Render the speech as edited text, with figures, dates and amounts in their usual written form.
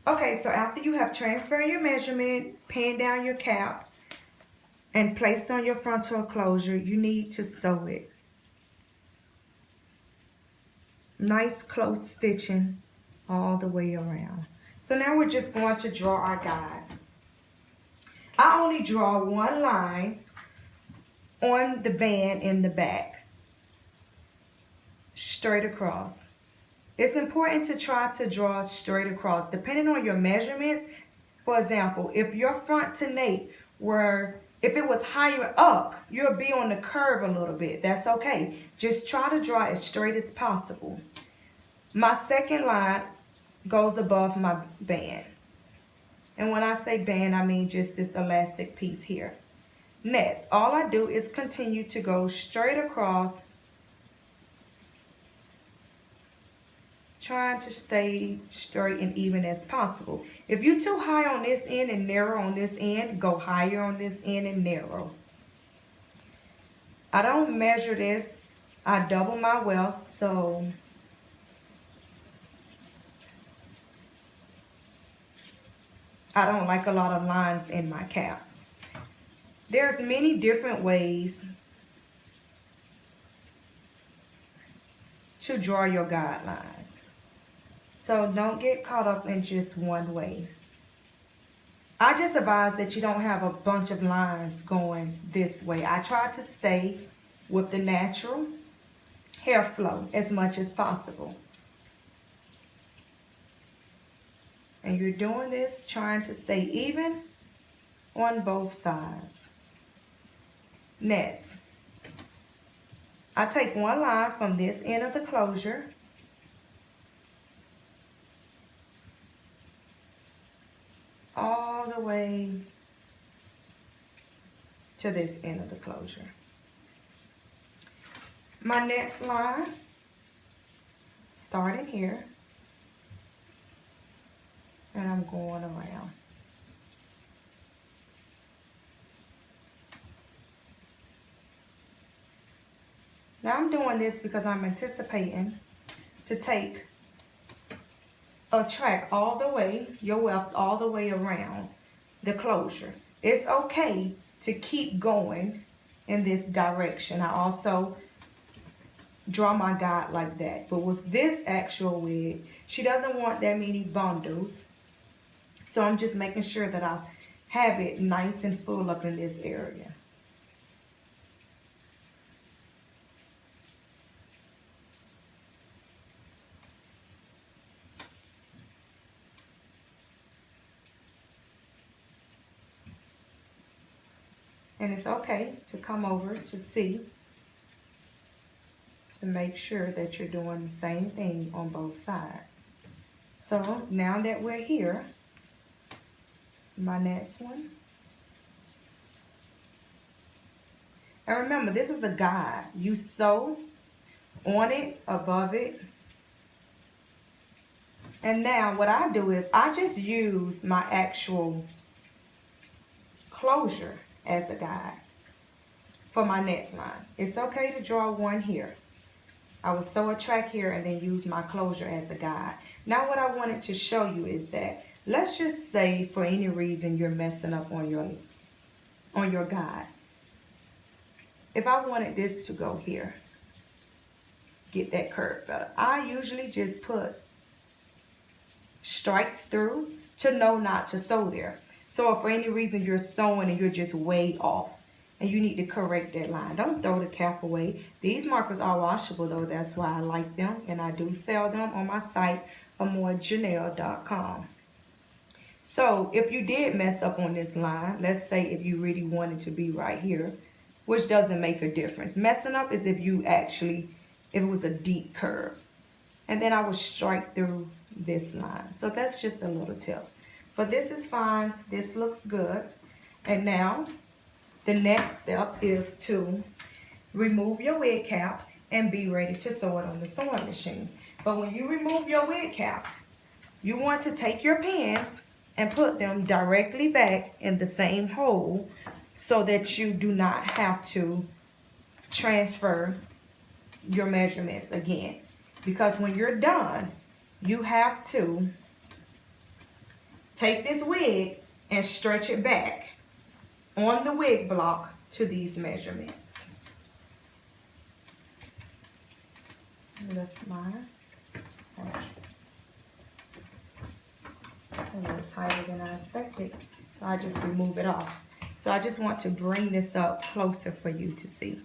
Okay, so after you have transferred your measurement, pinned down your cap, and placed on your frontal closure, you need to sew it. Nice close stitching all the way around. So now we're just going to draw our guide. I only draw one line on the band in the back, straight across. It's important to try to draw straight across. Depending on your measurements, for example, if your front to nape if it was higher up, you'll be on the curve a little bit. That's okay. Just try to draw as straight as possible. My second line goes above my band. And when I say band, I mean just this elastic piece here. Next, all I do is continue to go straight across, trying to stay straight and even as possible. If you're too high on this end and narrow on this end, go higher on this end and narrow. I don't measure this. I double my weft, so I don't like a lot of lines in my cap. There's many different ways to draw your guidelines. So don't get caught up in just one way. I just advise that you don't have a bunch of lines going this way. I try to stay with the natural hair flow as much as possible. And you're doing this trying to stay even on both sides. Next, I take one line from this end of the closure all the way to this end of the closure. My next line, starting here, and I'm going around. Now I'm doing this because I'm anticipating to take a track all the way, your weft all the way around the closure. It's okay to keep going in this direction. I also draw my guide like that. But with this actual wig, she doesn't want that many bundles. So I'm just making sure that I have it nice and full up in this area. And it's okay to come over to see, to make sure that you're doing the same thing on both sides. So now that we're here, my next one. And remember, this is a guide. You sew on it, above it. And now what I do is I just use my actual closure as a guide for my next line. It's okay to draw one here. I will sew a track here and then use my closure as a guide. Now what I wanted to show you is that, let's just say for any reason you're messing up on your guide. If I wanted this to go here, get that curve better, I usually just put strikes through to know not to sew there. So if for any reason you're sewing and you're just way off and you need to correct that line, don't throw the cap away. These markers are washable though, that's why I like them, and I do sell them on my site, amourjanelle.com. So if you did mess up on this line, let's say if you really wanted to be right here, which doesn't make a difference. Messing up is if it was a deep curve. And then I would strike through this line. So that's just a little tip. But this is fine. This looks good. And now the next step is to remove your wig cap and be ready to sew it on the sewing machine. But when you remove your wig cap, you want to take your pins and put them directly back in the same hole so that you do not have to transfer your measurements again. Because when you're done, you have to take this wig and stretch it back on the wig block to these measurements. Lift my patch. It's a little tighter than I expected, so I just remove it off. So I just want to bring this up closer for you to see.